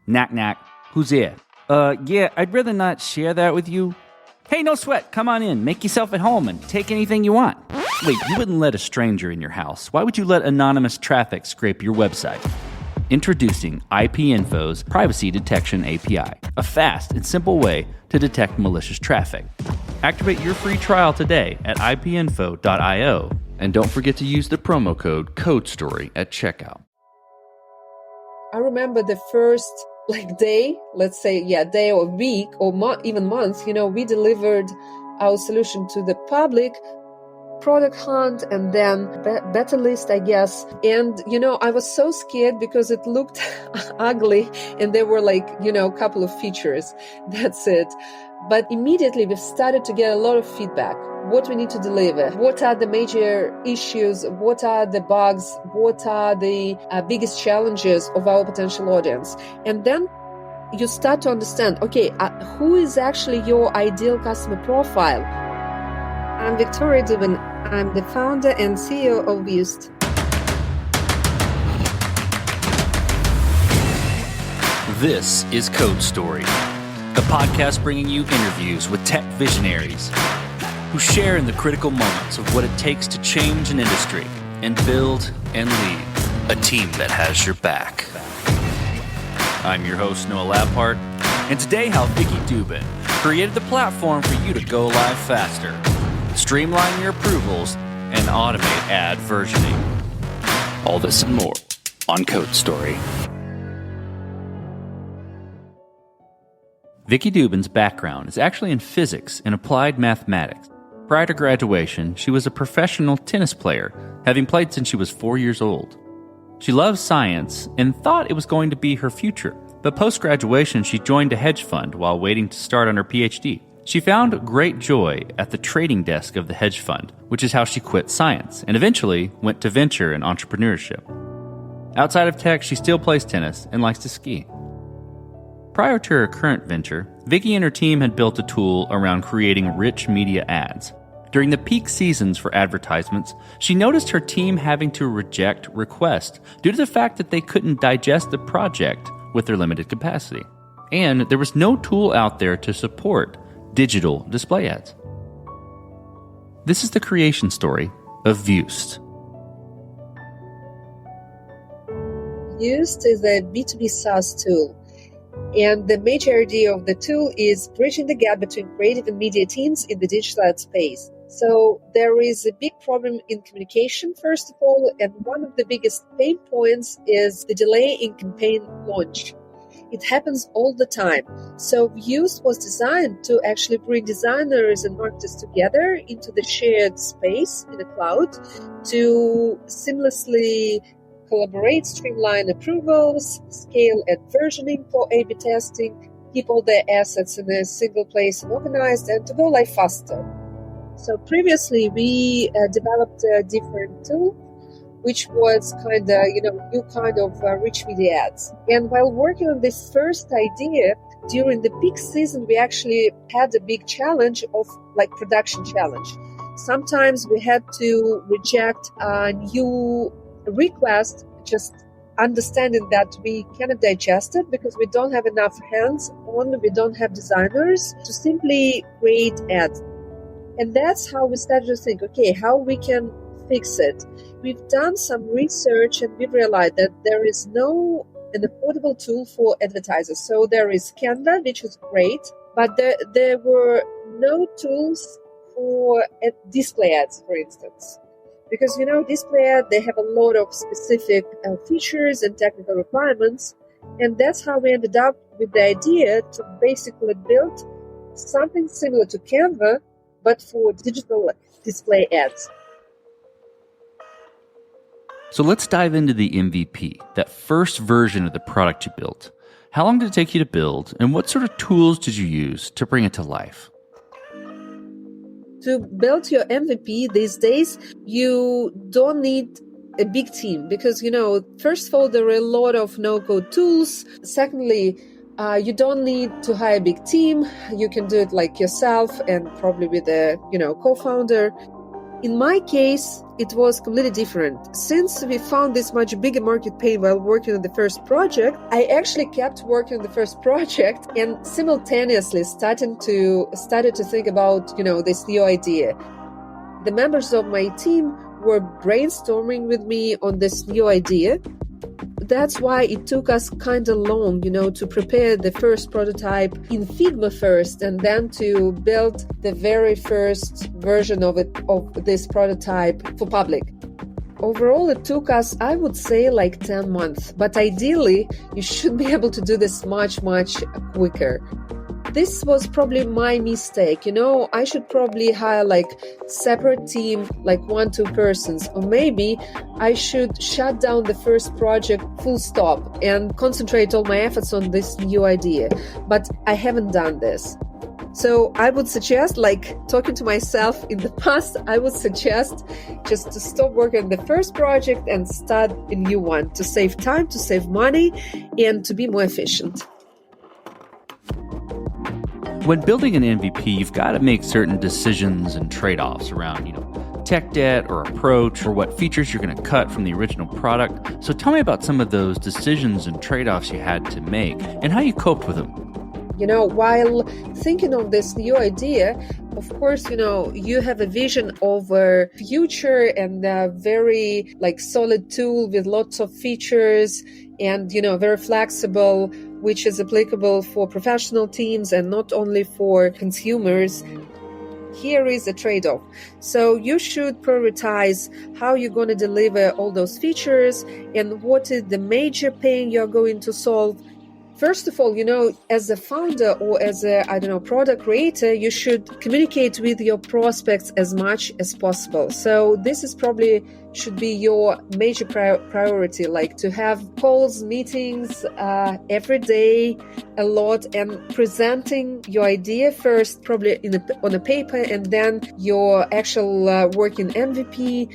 Knack, knack. Who's there? Yeah, I'd rather not share that with you. Hey, no sweat. Come on in. Make yourself at home and take anything you want. Wait, you wouldn't let a stranger in your house. Why would you let anonymous traffic scrape your website? Introducing IPinfo's Privacy Detection API, a fast and simple way to detect malicious traffic. Activate your free trial today at ipinfo.io. And don't forget to use the promo code CODESTORY at checkout. I remember the first day, let's say, day or week or even month, we delivered our solution to the public, product hunt, and then beta list, I guess. And, I was so scared because it looked ugly and there were a couple of features. That's it. But immediately we started to get a lot of feedback. What we need to deliver, what are the major issues, what are the bugs, what are the biggest challenges of our potential audience. And then you start to understand, okay, who is actually your ideal customer profile? I'm Vicki Duben. I'm the founder and CEO of Vust. This is Code Story, the podcast bringing you interviews with tech visionaries who share in the critical moments of what it takes to change an industry and build and lead a team that has your back. I'm your host, Noah Labhart, and today how Vicki Duben created the platform for you to go live faster, streamline your approvals, and automate ad versioning. All this and more on Code Story. Vicki Duben's background is actually in physics and applied mathematics. Prior to graduation, she was a professional tennis player, having played since she was 4 years old. She loves science and thought it was going to be her future, but post-graduation she joined a hedge fund while waiting to start on her PhD. She found great joy at the trading desk of the hedge fund, which is how she quit science, and eventually went to venture and entrepreneurship. Outside of tech, she still plays tennis and likes to ski. Prior to her current venture, Vicki and her team had built a tool around creating rich media ads. During the peak seasons for advertisements, she noticed her team having to reject requests due to the fact that they couldn't digest the project with their limited capacity. And there was no tool out there to support digital display ads. This is the creation story of Vust. Vust is a B2B SaaS tool. And the major idea of the tool is bridging the gap between creative and media teams in the digital ad space. So there is a big problem in communication, first of all, and one of the biggest pain points is the delay in campaign launch. It happens all the time. So Vust was designed to actually bring designers and marketers together into the shared space in the cloud to seamlessly collaborate, streamline approvals, scale ad versioning for A/B testing, keep all their assets in a single place and organized, and to go live faster. So previously, we developed a different tool, which was new kind of rich media ads. And while working on this first idea, during the peak season, we actually had a big challenge of production challenge. Sometimes we had to reject a new request, just understanding that we cannot digest it because we don't have enough hands on, we don't have designers to simply create ads. And that's how we started to think, okay, how we can fix it. We've done some research and we've realized that there is an affordable tool for advertisers. So there is Canva, which is great, but there were no tools for display ads, for instance. Because, display ad, they have a lot of specific features and technical requirements. And that's how we ended up with the idea to basically build something similar to Canva, but for digital display ads. So let's dive into the MVP, that first version of the product you built. How long did it take you to build, and what sort of tools did you use to bring it to life? To build your MVP these days, you don't need a big team because, first of all, there are a lot of no-code tools. Secondly, you don't need to hire a big team. You can do it yourself and probably with a, co-founder. In my case, it was completely different. Since we found this much bigger market pain while working on the first project, I actually kept working on the first project and simultaneously started to think about, this new idea. The members of my team were brainstorming with me on this new idea. That's why it took us kind of long, to prepare the first prototype in Figma first, and then to build the very first version of this prototype for public. Overall, it took us, I would say, like 10 months. But ideally, you should be able to do this much, much quicker. This was probably my mistake. I should probably hire separate team, 1-2 persons, or maybe I should shut down the first project full stop and concentrate all my efforts on this new idea. But I haven't done this. So I would suggest, talking to myself in the past, I would suggest just to stop working on the first project and start a new one to save time, to save money, and to be more efficient. When building an MVP, you've got to make certain decisions and trade-offs around, tech debt or approach or what features you're going to cut from the original product. So tell me about some of those decisions and trade-offs you had to make and how you coped with them. While thinking of this new idea, of course, you have a vision of a future and a very solid tool with lots of features and, very flexible, which is applicable for professional teams and not only for consumers. Here is a trade-off. So you should prioritize how you're going to deliver all those features and what is the major pain you're going to solve. First of all, as a founder or as a, product creator, you should communicate with your prospects as much as possible. So this is probably should be your major priority, to have calls, meetings every day, a lot, and presenting your idea first, probably on a paper, and then your actual working MVP.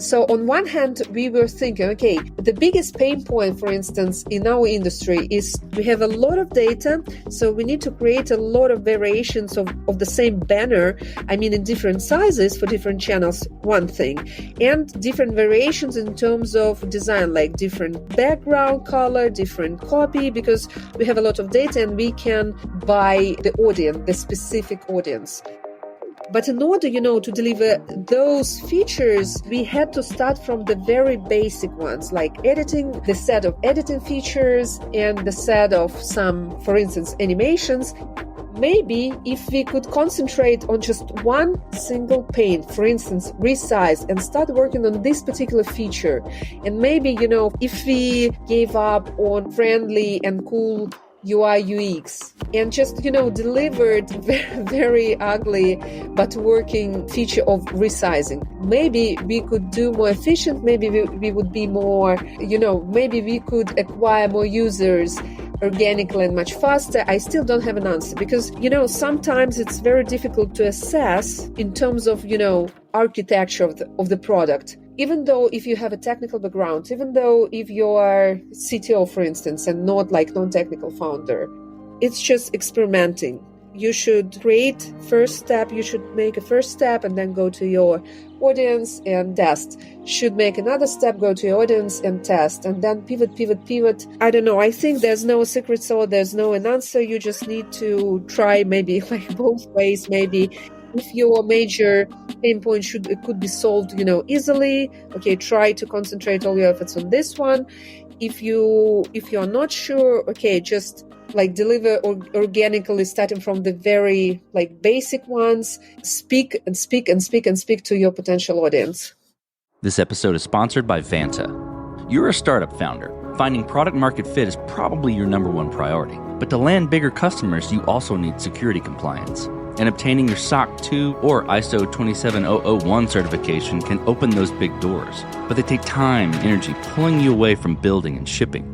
So on one hand, we were thinking, okay, the biggest pain point, for instance, in our industry is we have a lot of data, so we need to create a lot of variations of the same banner, in different sizes for different channels, one thing, and different variations in terms of design, like different background color, different copy, because we have a lot of data and we can buy the audience, the specific audience. But in order, to deliver those features, we had to start from the very basic ones, like editing, the set of editing features and the set of some, for instance, animations. Maybe if we could concentrate on just one single pane, for instance, resize, and start working on this particular feature. And maybe, if we gave up on friendly and cool UI UX and just delivered very, very ugly but working feature of resizing, maybe we could do more efficient, maybe we would be more, maybe we could acquire more users organically and much faster. I still don't have an answer because sometimes it's very difficult to assess in terms of architecture of the product. Even though if you have a technical background, even though if you are CTO, for instance, and not non-technical founder, it's just experimenting. You should create first step, you should make a first step and then go to your audience and test. Should make another step, go to your audience and test, and then pivot. I don't know. I think there's no secret sauce, there's no an answer. You just need to try maybe both ways, maybe. If your major pain point could be solved, easily, okay, try to concentrate all your efforts on this one. If you're not sure, okay, just deliver organically, starting from the very basic ones. Speak to your potential audience. This episode is sponsored by Vanta. You're a startup founder. Finding product market fit is probably your number one priority. But to land bigger customers, you also need security compliance. And obtaining your SOC 2 or ISO 27001 certification can open those big doors. But they take time and energy, pulling you away from building and shipping.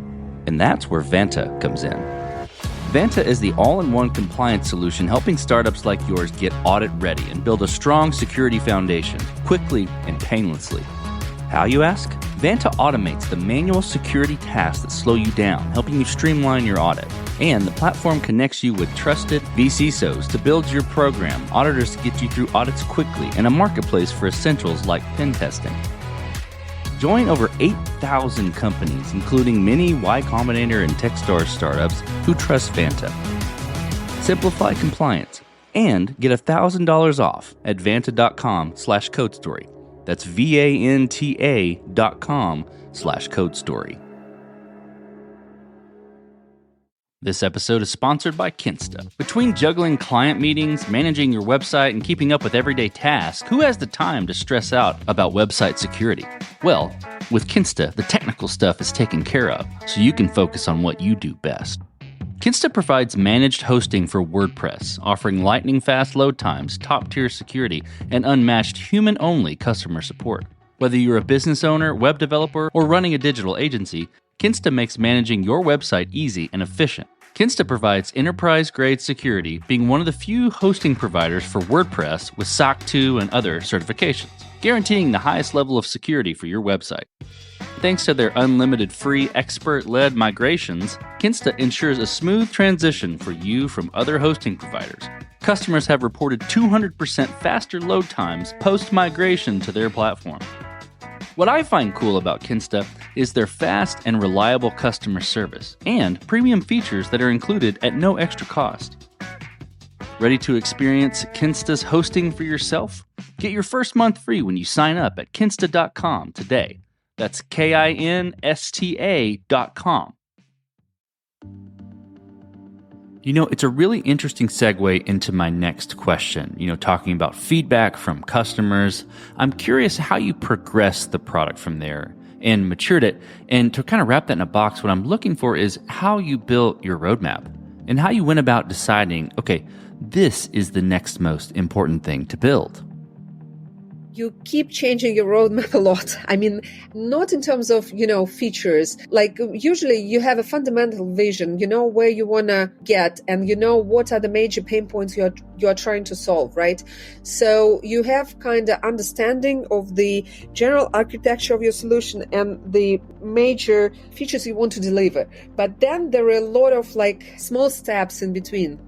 And that's where Vanta comes in. Vanta is the all-in-one compliance solution helping startups like yours get audit ready and build a strong security foundation quickly and painlessly. How, you ask? Vanta automates the manual security tasks that slow you down, helping you streamline your audit. And the platform connects you with trusted VCSOs to build your program, auditors to get you through audits quickly, and a marketplace for essentials like pen testing. Join over 8,000 companies, including many Y Combinator and Techstars startups who trust Vanta. Simplify compliance and get $1,000 off at vanta.com/codestory. That's VANTA.com/codestory. This episode is sponsored by Kinsta. Between juggling client meetings, managing your website, and keeping up with everyday tasks, who has the time to stress out about website security? Well, with Kinsta, the technical stuff is taken care of, so you can focus on what you do best. Kinsta provides managed hosting for WordPress, offering lightning-fast load times, top-tier security, and unmatched human-only customer support. Whether you're a business owner, web developer, or running a digital agency, Kinsta makes managing your website easy and efficient. Kinsta provides enterprise-grade security, being one of the few hosting providers for WordPress with SOC 2 and other certifications, guaranteeing the highest level of security for your website. Thanks to their unlimited free expert-led migrations, Kinsta ensures a smooth transition for you from other hosting providers. Customers have reported 200% faster load times post-migration to their platform. What I find cool about Kinsta is their fast and reliable customer service and premium features that are included at no extra cost. Ready to experience Kinsta's hosting for yourself? Get your first month free when you sign up at kinsta.com today. That's KINSTA.com. You know, it's a really interesting segue into my next question, talking about feedback from customers. I'm curious how you progressed the product from there and matured it. And to kind of wrap that in a box, what I'm looking for is how you built your roadmap and how you went about deciding, okay, this is the next most important thing to build. You keep changing your roadmap a lot. I mean, not in terms of, features. Like usually you have a fundamental vision, where you want to get and what are the major pain points you're trying to solve, right? So you have kind of understanding of the general architecture of your solution and the major features you want to deliver. But then there are a lot of small steps in between.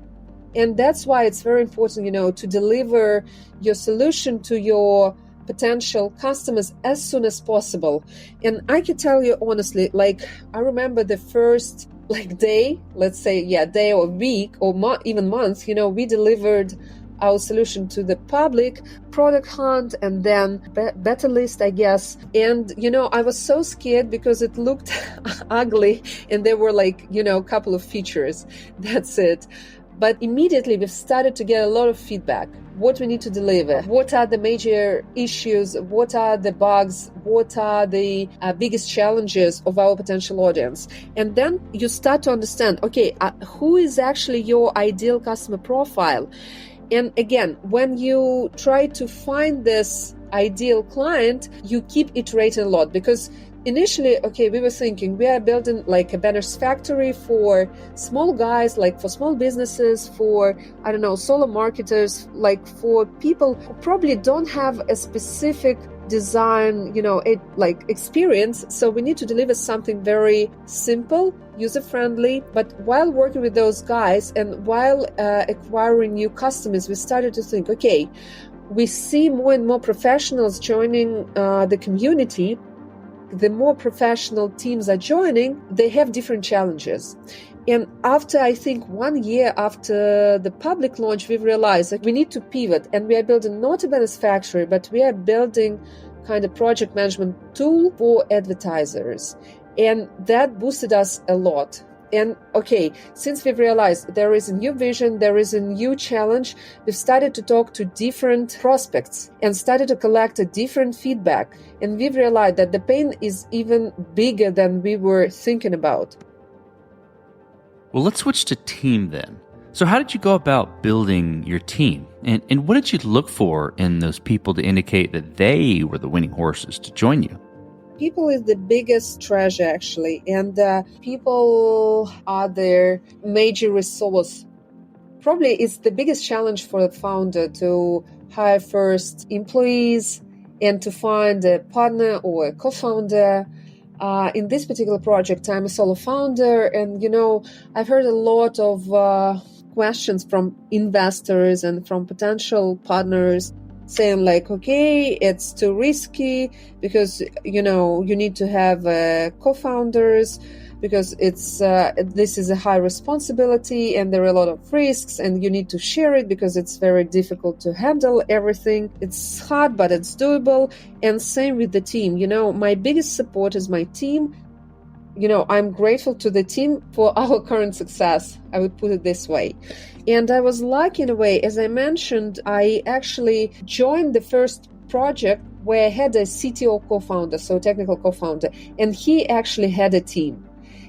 And that's why it's very important, to deliver your solution to your potential customers as soon as possible. And I can tell you honestly, I remember the first day, let's say, day or week or even month, we delivered our solution to the public, product hunt, and then beta list, I guess. And, I was so scared because it looked ugly and there were a couple of features. That's it. But immediately we've started to get a lot of feedback. What we need to deliver, what are the major issues, what are the bugs, what are the biggest challenges of our potential audience. And then you start to understand, okay, who is actually your ideal customer profile? And again, when you try to find this ideal client, you keep iterating a lot because initially, we were thinking we are building a banners factory for small guys, for small businesses, for, solo marketers, for people who probably don't have a specific design, experience. So we need to deliver something very simple, user-friendly. But while working with those guys and while acquiring new customers, we started to think, okay, we see more and more professionals joining the community. The more professional teams are joining, they have different challenges. And after, I think, 1 year after the public launch, we've realized that we need to pivot. And we are building not a banners factory, but we are building kind of project management tool for advertisers. And that boosted us a lot. And since we've realized there is a new vision, there is a new challenge, we've started to talk to different prospects and started to collect a different feedback. And we've realized that the pain is even bigger than we were thinking about. Well, let's switch to team then. So how did you go about building your team? And what did you look for in those people to indicate that they were the winning horses to join you? People is the biggest treasure, actually, and people are their major resource. Probably it's the biggest challenge for the founder to hire first employees and to find a partner or a co-founder. In this particular project, I'm a solo founder, and I've heard a lot of questions from investors and from potential partners saying like, okay, it's too risky because you need to have co-founders because this is a high responsibility and there are a lot of risks, and you need to share it because it's very difficult to handle everything. It's hard, but it's doable. And same with the team. My biggest support is my team. I'm grateful to the team for our current success. I would put it this way. And I was lucky in a way. As I mentioned, I actually joined the first project where I had a CTO co-founder, so technical co-founder, and he actually had a team.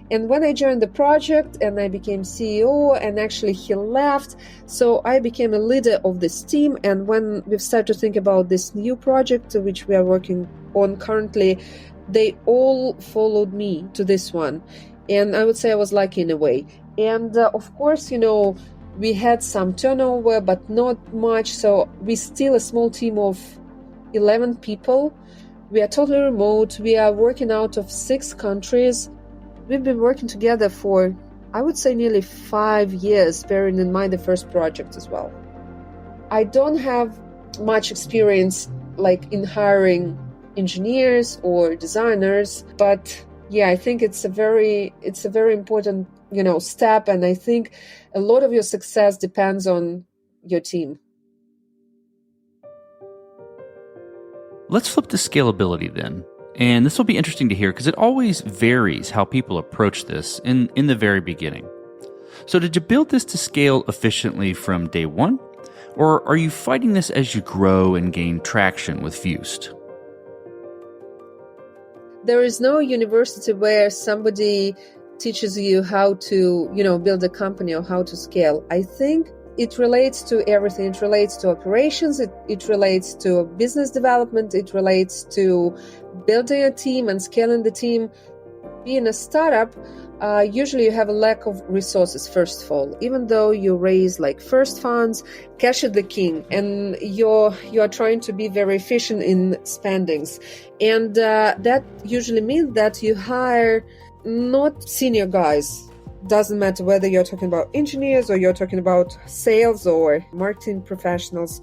And when I joined the project and I became CEO, and actually he left, so I became a leader of this team. And when we've started to think about this new project, which we are working on currently, they all followed me to this one. And I would say I was lucky in a way. And of course, we had some turnover, but not much. So we're still a small team of 11 people. We are totally remote. We are working out of 6 countries. We've been working together for, I would say, nearly 5 years, bearing in mind the first project as well. I don't have much experience like in hiring engineers or designers, but yeah, I think it's a very important, step. And I think a lot of your success depends on your team. Let's flip to scalability then. And this will be interesting to hear because it always varies how people approach this in the very beginning. So did you build this to scale efficiently from day one? Or are you fighting this as you grow and gain traction with Fused? There is no university where somebody teaches you how to, build a company or how to scale. I think it relates to everything. It relates to operations. It relates to business development. It relates to building a team and scaling the team. Being a startup, usually you have a lack of resources, first of all. Even though you raise like first funds, cash is the king, and you're trying to be very efficient in spendings. And that usually means that you hire not senior guys. Doesn't matter whether you're talking about engineers or you're talking about sales or marketing professionals.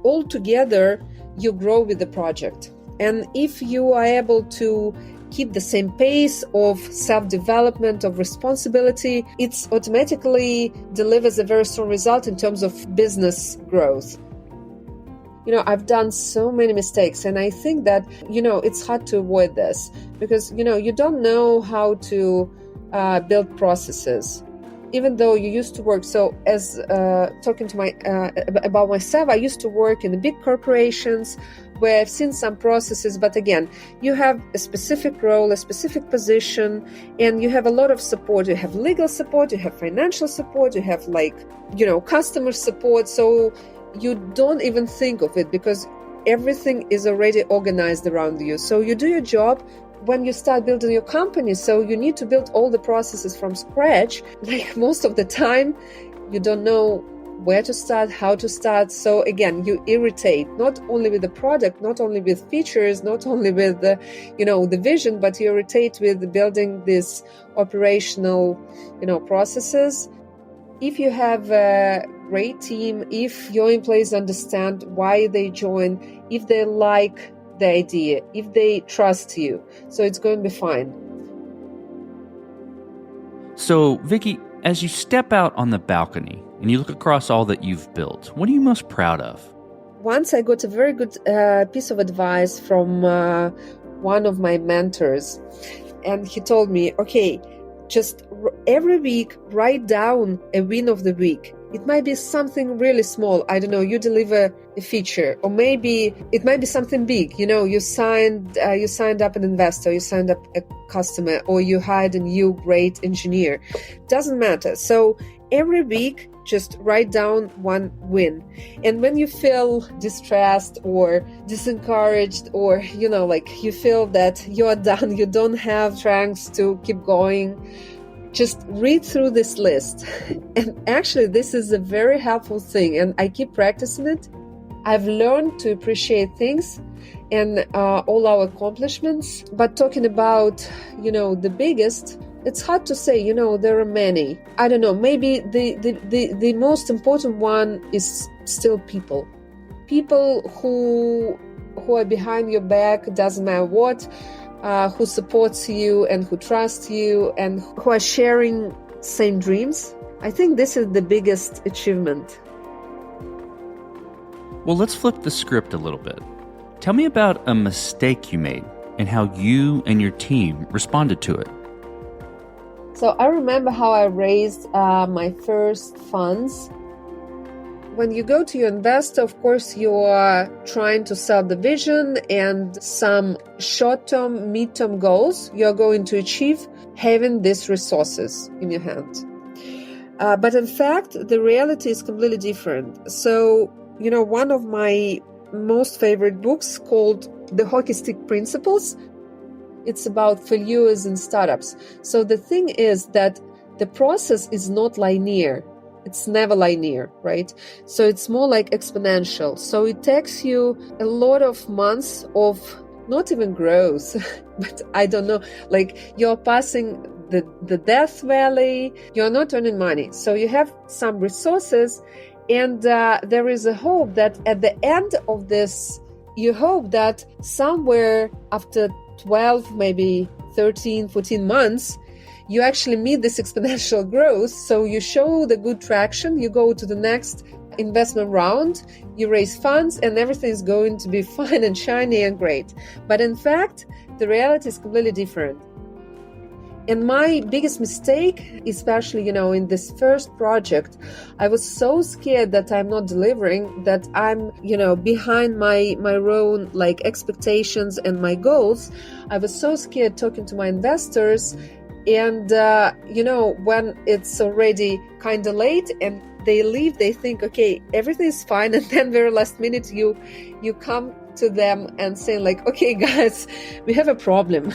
All together, you grow with the project. And if you are able to keep the same pace of self-development, of responsibility, it automatically delivers a very strong result in terms of business growth. I've done so many mistakes, and I think that, it's hard to avoid this because, you don't know how to build processes, even though you used to work. So as talking to about myself, I used to work in the big corporations where I've seen some processes, but again, you have a specific role, a specific position, and you have a lot of support. You have legal support, you have financial support, you have customer support. So you don't even think of it because everything is already organized around you. So you do your job. When you start building your company, so you need to build all the processes from scratch. Like most of the time, you don't know where to start, how to start. So again, you irritate not only with the product, not only with features, not only with the vision, but you irritate with building these operational, processes. If you have a great team, if your employees understand why they join, if they like the idea, if they trust you, so it's going to be fine. So, Vicki, as you step out on the balcony and you look across all that you've built, what are you most proud of? Once I got a very good piece of advice from one of my mentors, and he told me, okay, just every week write down a win of the week. It might be something really small. I don't know, you deliver a feature, or maybe it might be something big. You signed up an investor, you signed up a customer, or you hired a new great engineer. Doesn't matter. So every week, just write down one win. And when you feel distressed or disencouraged, or you feel that you're done, you don't have strength to keep going, just read through this list. And actually, this is a very helpful thing, and I keep practicing it. I've learned to appreciate things, and all our accomplishments. But talking about, the biggest, it's hard to say, there are many. I don't know, maybe the most important one is still people. People who are behind your back, doesn't matter what, who supports you and who trusts you and who are sharing same dreams. I think this is the biggest achievement. Well, let's flip the script a little bit. Tell me about a mistake you made and how you and your team responded to it. So I remember how I raised my first funds. When you go to your investor, of course, you are trying to sell the vision and some short-term, mid-term goals you're going to achieve having these resources in your hand. But in fact, the reality is completely different. So, one of my most favorite books called The Hockey Stick Principles. It's about failures in startups. So the thing is that the process is not linear. It's never linear, right? So it's more like exponential. So it takes you a lot of months of not even growth, but I don't know, like you're passing the death valley, you're not earning money. So you have some resources, and there is a hope that at the end of this, you hope that somewhere after 12, maybe 13, 14 months, you actually meet this exponential growth. So you show the good traction, you go to the next investment round, you raise funds, and everything is going to be fine and shiny and great. But in fact, the reality is completely different. And my biggest mistake, especially, in this first project, I was so scared that I'm not delivering, that I'm, behind my own expectations and my goals. I was so scared talking to my investors. And, when it's already kind of late and they leave, they think, okay, everything is fine. And then very last minute, you come to them and say okay, guys, we have a problem.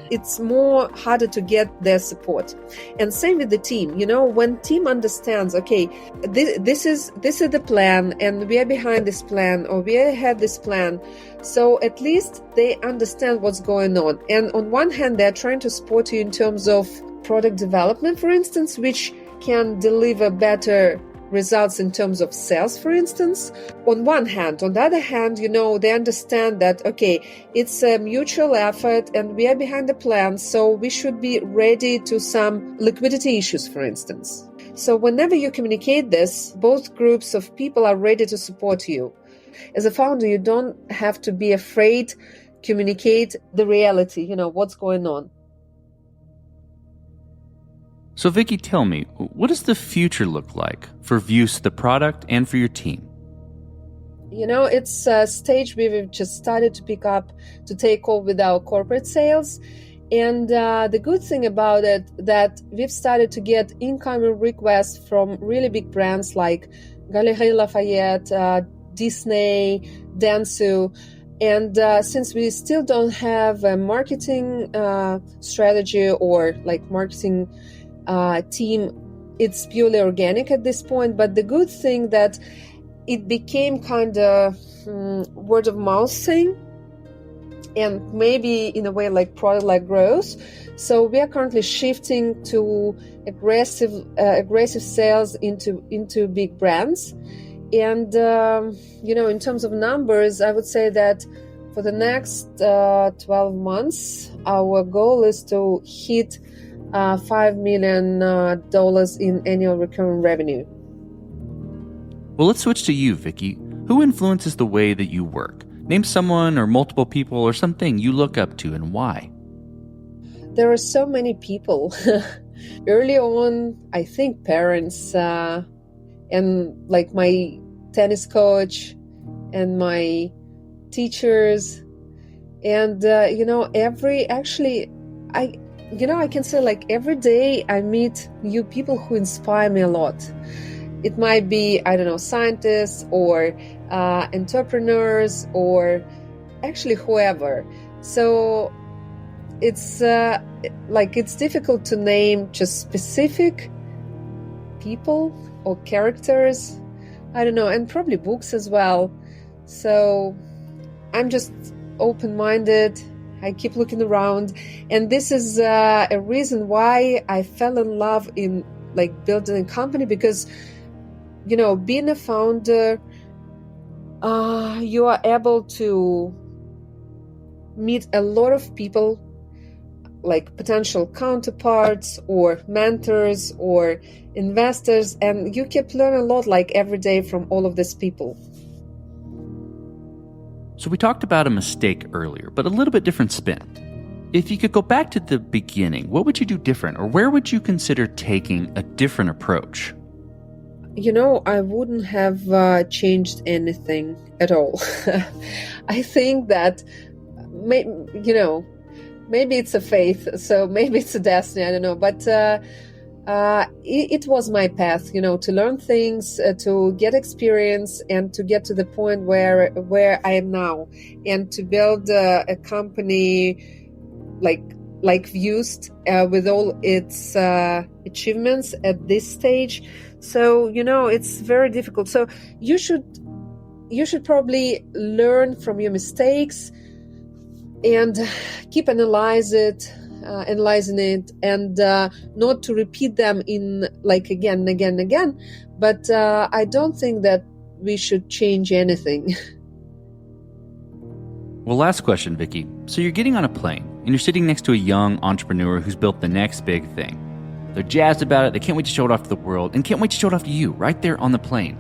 It's more harder to get their support. And same with the team. When team understands, okay, this is the plan, and we are behind this plan, or we had this plan. So at least they understand what's going on. And on one hand, they're trying to support you in terms of product development, for instance, which can deliver better results in terms of sales, for instance, on one hand. On the other hand, they understand that, okay, it's a mutual effort and we are behind the plan, so we should be ready to some liquidity issues, for instance. So whenever you communicate this, both groups of people are ready to support you. As a founder, you don't have to be afraid to communicate the reality, what's going on. So Vicki, tell me, what does the future look like for Vuse, the product, and for your team? It's a stage we've just started to pick up to take off with our corporate sales. And the good thing about it, that we've started to get incoming requests from really big brands like Galeries Lafayette, Disney, Dentsu. And since we still don't have a marketing strategy or marketing team, it's purely organic at this point. But the good thing that it became kind of word of mouth thing, and maybe in a way product growth. So we are currently shifting to aggressive sales into big brands. And in terms of numbers, I would say that for the next 12 months, our goal is to hit $5 million in annual recurring revenue. Well, let's switch to you, Vicki. Who influences the way that you work? Name someone or multiple people or something you look up to, and why. There are so many people. Early on, I think parents and my tennis coach and my teachers. And, I can say every day I meet new people who inspire me a lot. It might be, scientists or entrepreneurs or actually whoever. So it's it's difficult to name just specific people or characters. And probably books as well. So I'm just open-minded. I keep looking around. And this is a reason why I fell in love in like building a company, because, being a founder, you are able to meet a lot of people, like potential counterparts or mentors or investors, and you keep learning a lot, like every day, from all of these people. So we talked about a mistake earlier, but a little bit different spin. If you could go back to the beginning, what would you do different, or where would you consider taking a different approach? I wouldn't have changed anything at all. I think that, maybe it's a faith, so maybe it's a destiny, I don't know. But it was my path, to learn things, to get experience, and to get to the point where I am now, and to build a company like Vused, with all its achievements at this stage. So it's very difficult. So you should probably learn from your mistakes and keep analyzing it, and not to repeat them in again and again and again. But I don't think that we should change anything. Well, last question, Vicki. So you're getting on a plane and you're sitting next to a young entrepreneur who's built the next big thing. They're jazzed about it. They can't wait to show it off to the world, and can't wait to show it off to you right there on the plane.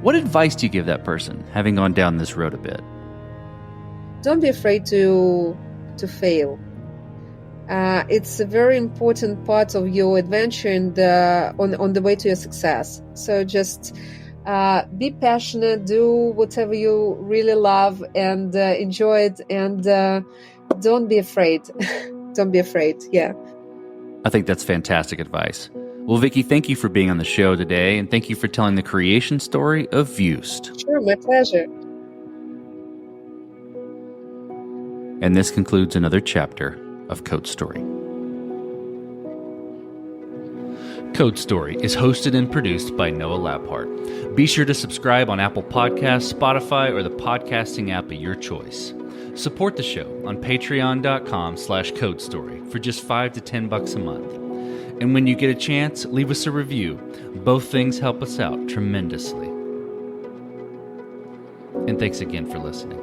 What advice do you give that person, having gone down this road a bit? Don't be afraid to fail. It's a very important part of your adventure and on the way to your success. So just be passionate, do whatever you really love, and enjoy it, and don't be afraid. Don't be afraid, yeah. I think that's fantastic advice. Well, Vicki, thank you for being on the show today, and thank you for telling the creation story of Vused. Sure, my pleasure. And this concludes another chapter of Code Story. Code Story is hosted and produced by Noah Labhart. Be sure to subscribe on Apple Podcasts, Spotify, or the podcasting app of your choice. Support the show on patreon.com/codestory for just $5 to $10 a month. And when you get a chance, leave us a review. Both things help us out tremendously. And thanks again for listening.